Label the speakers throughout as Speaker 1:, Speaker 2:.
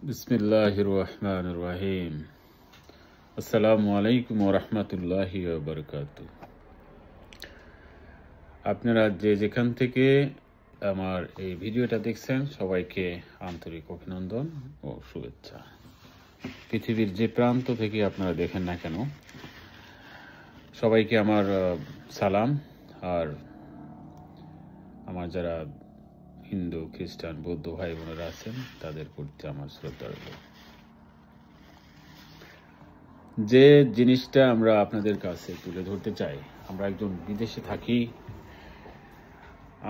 Speaker 1: বিসমিল্লাহির রহমানির রহিম। আসসালামু আলাইকুম ওয়া রাহমাতুল্লাহি ওয়া বারাকাতুহু। আপনারা যে যেখান থেকে আমার এই ভিডিওটা দেখছেন সবাইকে আন্তরিক অভিনন্দন ও শুভেচ্ছা। পৃথিবীর যে প্রান্ত থেকে আপনারা দেখেন না কেন সবাইকে আমার সালাম। আর আমার যারা হিন্দু, খ্রিস্টান, বৌদ্ধ ভাই বোনেরা আছেন তাদের প্রতি আমার শ্রদ্ধা রইল। যে জিনিসটা আমরা আপনাদের কাছে তুলে ধরতে চাই, আমরা একজন বিদেশে থাকি,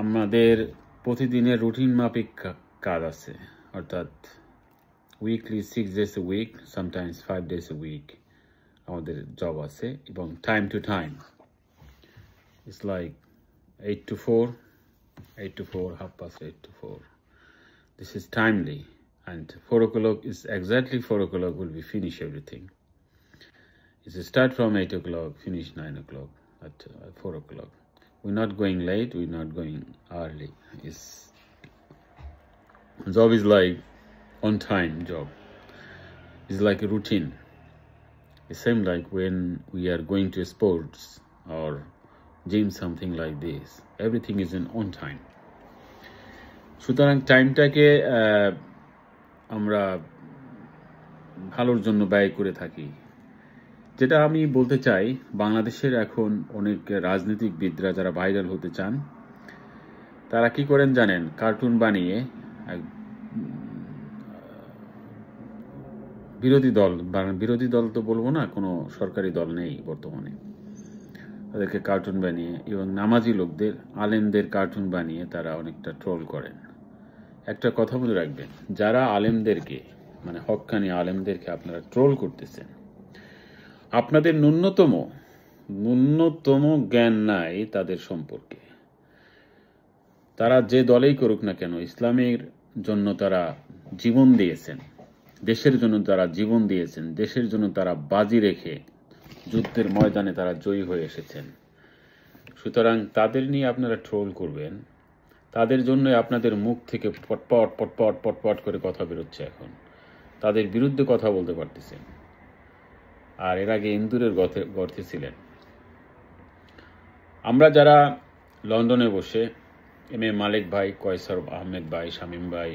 Speaker 1: আমাদের প্রতিদিনের রুটিন মাফিক কাজ আছে, অর্থাৎ weekly 6 days a week, sometimes 5 days a week আমাদের জব আছে এবং time to time it's like 8 to 4, 8 to 4, 8:30 to 4. This is timely, and 4 o'clock is exactly 4 o'clock will be finish everything. It's start from 8 o'clock, finish 9 o'clock, at 4 o'clock. We're not going late, we're not going early. Job is like on time job. It's like a routine. It's same like when we are going to sports or gym, something like this. Everything is in on time. সুতরাং টাইমটাকে আমরা ভালোর জন্য ব্যয় করে থাকি। যেটা আমি বলতে চাই, বাংলাদেশের এখন অনেক রাজনীতিকবিদরা যারা ভাইরাল হতে চান তারা কি করেন জানেন? কার্টুন বানিয়ে বিরোধী দল তো বলবো না, কোনো সরকারি দল নেই বর্তমানে, তাদেরকে কার্টুন বানিয়ে এবং নামাজি লোকদের, আলেমদের কার্টুন বানিয়ে তারা অনেকটা ট্রোল করেন। একটা কথা মনে রাখবেন, যারা আলেমদেরকে মানে হক্কানি আলেমদেরকে আপনারা ট্রোল করতেছেন, আপনাদের ন্যূনতম জ্ঞান নাই তাদের সম্পর্কে। তারা যে দলেই করুক না কেন, ইসলামের জন্য তারা জীবন দিয়েছেন, দেশের জন্য তারা জীবন দিয়েছেন, দেশের জন্য তারা বাজি রেখে যুদ্ধের ময়দানে তারা জয়ী হয়ে এসেছেন। সুতরাং তাদের নিয়ে আপনারা ট্রোল করবেন, তাদের জন্য আপনাদের মুখ থেকে পটপট করে কথা বেরোচ্ছে। এখন তাদের বিরুদ্ধে কথা বলতে পারতেছেন। আর এর আগে ইন্দুরের গর্তে ছিলেন। আমরা যারা লন্ডনে বসে এম.এ. মালিক ভাই, কয়সার আহমেদ ভাই, শামীম ভাই,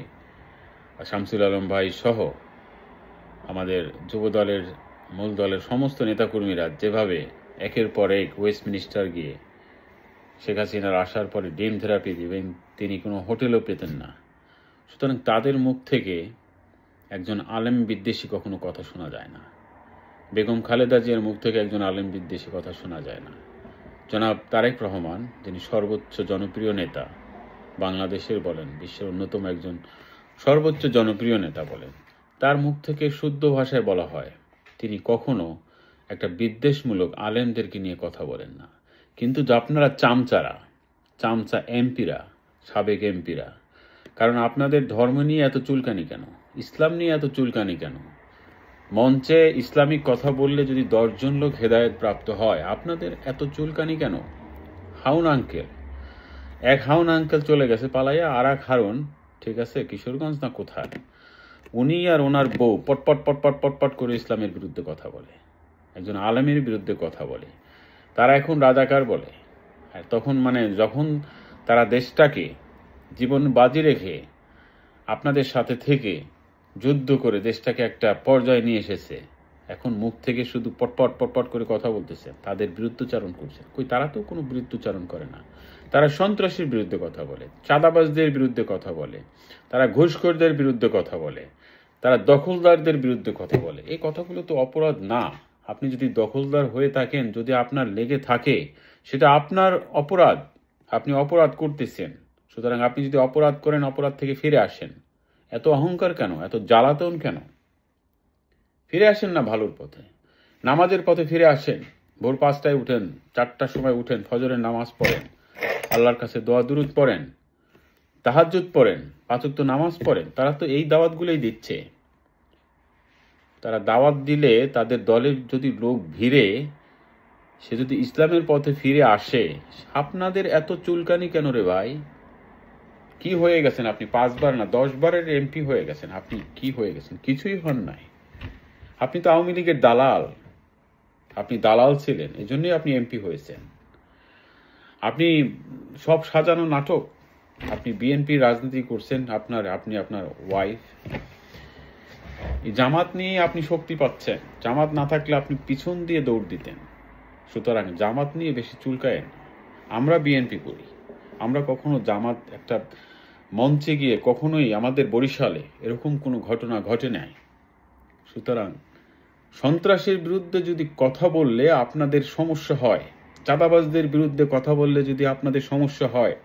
Speaker 1: শামসুল আলম ভাই সহ আমাদের যুব দলের, মূল দলের সমস্ত নেতাকর্মীরা যেভাবে একের পর এক ওয়েস্টমিনিস্টার গিয়ে শেখ হাসিনার আসার পরে ডিম থেরাপি দিবেন, তিনি কোনো হোটেলও পেতেন না। সুতরাং তাদের মুখ থেকে একজন আলেম বিদ্বেষী কখনো কথা শোনা যায় না। বেগম খালেদা জিয়ার মুখ থেকে একজন আলেম বিদ্বেষী কথা শোনা যায় না। জনাব তারেক রহমান, যিনি সর্বোচ্চ জনপ্রিয় নেতা বাংলাদেশের বলেন, বিশ্বের অন্যতম একজন সর্বোচ্চ জনপ্রিয় নেতা বলেন, তার মুখ থেকে শুদ্ধ ভাষায় বলা হয় তিনি কখনো একটা বিদ্বেষমূলক আলেমদেরকে নিয়ে কথা বলেন না। কিন্তু আপনারা চামচা এমপিরা, সাবেক এমপিরা, কারণ আপনাদের ধর্ম নিয়ে এত চুলকানি কেন, ইসলাম নিয়ে এত চুলকানি কেন? মঞ্চে ইসলামিক কথা বললে যদি 10 জন লোক হেদায়েত প্রাপ্ত হয়, আপনাদের এত চুলকানি কেন? এক হাউন আঙ্কেল চলে গেছে পালাইয়া, আর এক হারুন, ঠিক আছে, কিশোরগঞ্জ না কোথায়, উনি আর ওনার বউ পটপট করে ইসলামের বিরুদ্ধে কথা বলে, একজন আলেমের বিরুদ্ধে কথা বলে। তারা এখন রাজাকার বলে। তখন মানে যখন তারা দেশটাকে জীবন বাজি রেখে আপনাদের সাথে থেকে যুদ্ধ করে দেশটাকে একটা পর্যায়ে নিয়ে এসেছে, এখন মুখ থেকে শুধু পটপট করে কথা বলতেছে, তাদের বিরুদ্ধচারণ করছে। তারা তো কোনো বিরুদ্ধচারণ করে না। তারা সন্ত্রাসীর বিরুদ্ধে কথা বলে, চাঁদাবাজদের বিরুদ্ধে কথা বলে, তারা ঘুষখোরদের বিরুদ্ধে কথা বলে, তারা দখলদারদের বিরুদ্ধে কথা বলে। এই কথাগুলো তো অপরাধ না। আপনি যদি দখলদার হয়ে থাকেন, যদি আপনার লেগে থাকে, সেটা আপনার অপরাধ, আপনি অপরাধ করতেছেন। সুতরাং আপনি যদি অপরাধ করেন, অপরাধ থেকে ফিরে আসেন। এত অহংকার কেন, এত জ্বালাতন কেন? ফিরে আসেন না ভালোর পথে, নামাজের পথে ফিরে আসেন। ভোর 5টায় উঠেন, 4টার সময় উঠেন, ফজরের নামাজ পড়েন, আল্লাহর কাছে দোয়া দুরুদ পড়েন, তাহাজ্জুদ পড়েন, 5 ওয়াক্ত নামাজ পড়েন। তারা তো এই দাওয়াতগুলোই দিচ্ছে। তারা দাওয়াত দিলে তাদের দলের যদি লোক ভিড়ে, সে যদি ইসলামের পথে ফিরে আসে, আপনাদের এত চুলকানি কেন রে ভাই? কি হয়ে গেছেন আপনি? 5 বার না 10 বারের এমপি হয়ে গেছেন। আপনি কি হয়ে গেছেন? কিছুই হন নাই। আপনি তো আওয়ামী লীগের দালাল। আপনি দালাল ছিলেন, এজন্যই আপনি এমপি হয়েছেন। আপনি সব সাজানো নাটক। আপনি বিএনপি রাজনীতি করছেন, আপনি আপনার ওয়াইফ। এই জামাত নিয়ে আপনি শক্তি পাচ্ছেন। জামাত না থাকলে আপনি পিছন দিয়ে দৌড় দিতেন। সুতরাং জামাত নিয়ে বেশি চুলকায়েন। আমরা বিএনপি করি। আমরা কখনো জামাত একটা মঞ্চে গিয়ে কখনোই আমাদের বরিশালে এরকম কোনো ঘটনা ঘটে নাই। সুতরাং সন্ত্রাসের বিরুদ্ধে যদি কথা বললে আপনাদের সমস্যা হয়, চাঁদাবাজদের বিরুদ্ধে কথা বললে যদি আপনাদের সমস্যা হয়,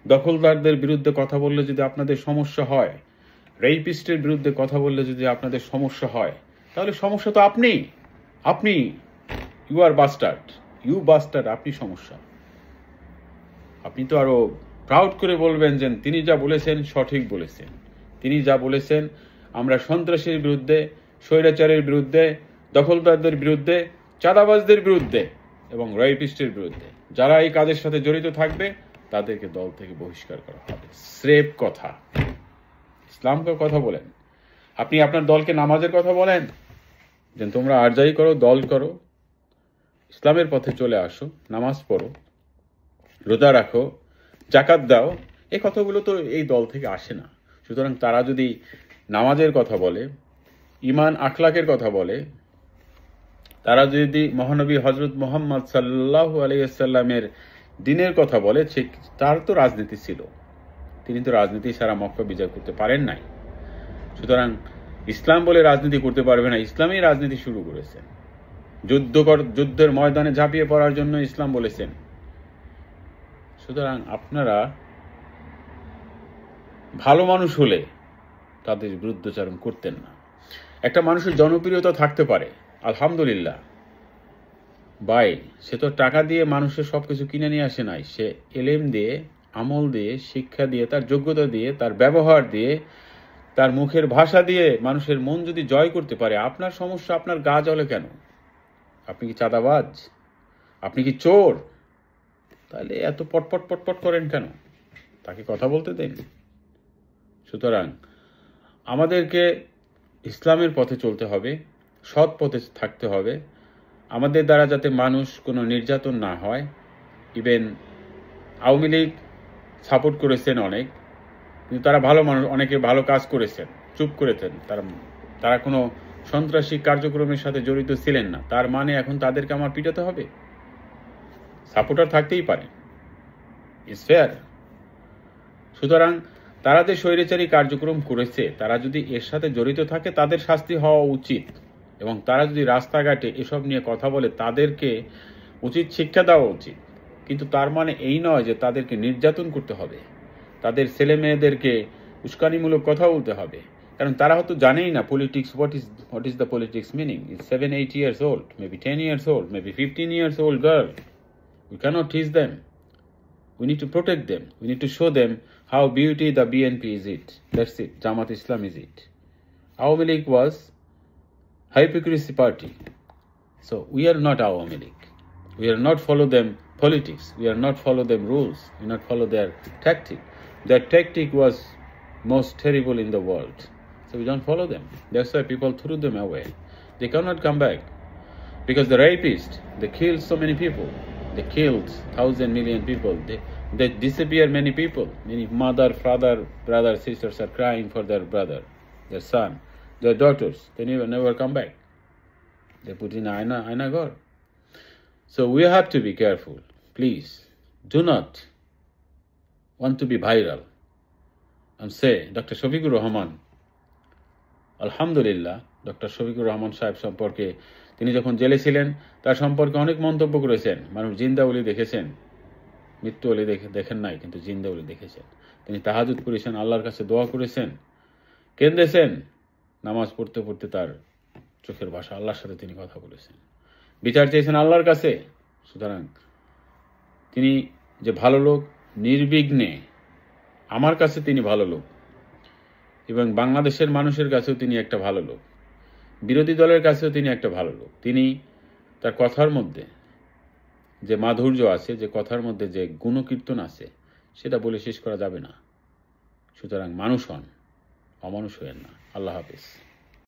Speaker 1: দখলদারদের বিরুদ্ধে কথা বললে যদি আপনাদের সমস্যা হয়, রেপিস্টের বিরুদ্ধে কথা বললে যদি আপনাদের সমস্যা হয়, তাহলে সমস্যা তো আপনি ইউ আর বাস্টার্ড, আপনি সমস্যা। আপনি তো আরো প্রাউড করে বলবেন যে তিনি যা বলেছেন সঠিক বলেছেন। তিনি যা বলেছেন, আমরা সন্ত্রাসের বিরুদ্ধে, স্বৈরাচারের বিরুদ্ধে, দখলদারদের বিরুদ্ধে, চাঁদাবাজদের বিরুদ্ধে এবং রেপিস্টের বিরুদ্ধে যারা এই কাজের সাথে জড়িত থাকবে তাদেরকে দল থেকে বহিষ্কার করা হবে। স্রেফ কথা। ইসলামকে কথা বলেন। আপনি আপনার দলকে নামাজের কথা বলেন যে তোমরা আর যাই করো, দল করো, ইসলামের পথে চলে আসো, নামাজ পড়ো, রোজা রাখো, জাকাত দাও। এই কথাগুলো তো এই দল থেকে আসে না। সুতরাং তারা যদি নামাজের কথা বলে, ইমান আখলাকের কথা বলে, তারা যদি মহানবী হজরত মুহাম্মদ সাল্লাল্লাহু আলাইহি ওয়াসাল্লামের দ্বীনের কথা বলে, তার তো রাজনীতি ছিল। তিনি তো রাজনীতি ছাড়া মক্কা বিজয় করতে পারেন নাই। সুতরাং ইসলাম বলে রাজনীতি করতে পারবে না। ইসলামই রাজনীতি শুরু করেছেন। যুদ্ধের ময়দানে ঝাঁপিয়ে পড়ার জন্য ইসলাম বলেছেন। সুতরাং আপনারা ভালো মানুষ হলে তাদের বিরুদ্ধচারণ করতেন না। একটা মানুষের জনপ্রিয়তা থাকতে পারে, আলহামদুলিল্লাহ ভাই, সে তো টাকা দিয়ে মানুষের সবকিছু কিনে নিয়ে আসে নাই। সে এলেম দিয়ে, আমল দিয়ে, শিক্ষা দিয়ে, তার যোগ্যতা দিয়ে, তার ব্যবহার দিয়ে, তার মুখের ভাষা দিয়ে মানুষের মন যদি জয় করতে পারে। আপনার সমস্যা, আপনার গা জ্বলে কেন? আপনি কি চাঁদাবাজ? আপনি কি চোর? তাহলে এত পটপট পটপট করেন কেন? তাকে কথা বলতে দেন। সুতরাং আমাদেরকে ইসলামের পথে চলতে হবে, সৎ পথে থাকতে হবে। আমাদের দ্বারা যাতে মানুষ কোনো নির্যাতন না হয়। ইভেন আওয়ামী লীগ সাপোর্ট করেছেন অনেক, কিন্তু তারা ভালো মানুষ, অনেকে ভালো কাজ করেছেন, চুপ করেছেন। তারা কোনো সন্ত্রাসী কার্যক্রমের সাথে জড়িত ছিলেন না। তার মানে এখন তাদেরকে আমার পিটাতে হবে? সাপোর্টার থাকতেই পারে, ইটস ফেয়ার। সুতরাং তারা যে স্বৈরাচারী কার্যক্রম করেছে, তারা যদি এর সাথে জড়িত থাকে তাদের শাস্তি হওয়া উচিত। এবং তারা যদি রাস্তাঘাটে এসব নিয়ে কথা বলে তাদেরকে উচিত শিক্ষা দেওয়া উচিত। কিন্তু তার মানে এই নয় যে তাদেরকে নির্যাতন করতে হবে, তাদের ছেলে মেয়েদেরকে উস্কানিমূলক কথা বলতে হবে। কারণ তারা হয়তো জানেই না politics, what is the politics meaning. Is 7-8 years old, maybe 10 years old, maybe 15 years old girl. We cannot teach them. We need to protect them. We need to show them how beauty the BNP is it. That's it. Jamaat Islam is it. Awami League was hypocrisy party. So we are not Awami League. We are not follow them politics. We are not follow them rules. We not follow their tactic. Their tactic was most terrible in the world. So we don't follow them. That's why people threw them away. They cannot come back. Because the rapists, they killed so many people. They killed 1,000 million people. They disappear many people. Many mother, father, brother, sisters are crying for their brother, their son, their daughters. They never come back. They put in Aina Ghar. So we have to be careful. Please, do not want to be viral and say, Dr. Shafiqur Rahman, Alhamdulillah, Dr. Shafiqur Rahman সাহেব সম্পর্কে তিনি যখন জেলে ছিলেন তার সম্পর্কে অনেক মন্তব্য করেছেন। মানুষ জিন্দা ওলি দেখেছেন, মৃত্যু ওলি দেখেন নাই, কিন্তু জিন্দা ওলি দেখেছেন। তিনি তাহাজ্জুদ করেছেন, আল্লাহর কাছে দোয়া করেছেন, কেঁদেছেন। নামাজ পড়তে পড়তে তার চোখের ভাষা আল্লাহর সাথে তিনি কথা বলেছেন, বিচার চেয়েছেন আল্লাহর কাছে। সুতরাং তিনি যে ভালো লোক, নির্বিঘ্নে আমার কাছে তিনি ভালো লোক এবং বাংলাদেশের মানুষের কাছেও তিনি একটা ভালো লোক, বিরোধী দলের কাছেও তিনি একটা ভালো লোক। তিনি তার কথার মধ্যে যে মাধুর্য আছে, যে কথার মধ্যে যে গুণকীর্তন আছে, সেটা বলে শেষ করা যাবে না। সুতরাং মানুষ হন, অমানুষ হইয়েন না। আল্লাহ হাফিজ।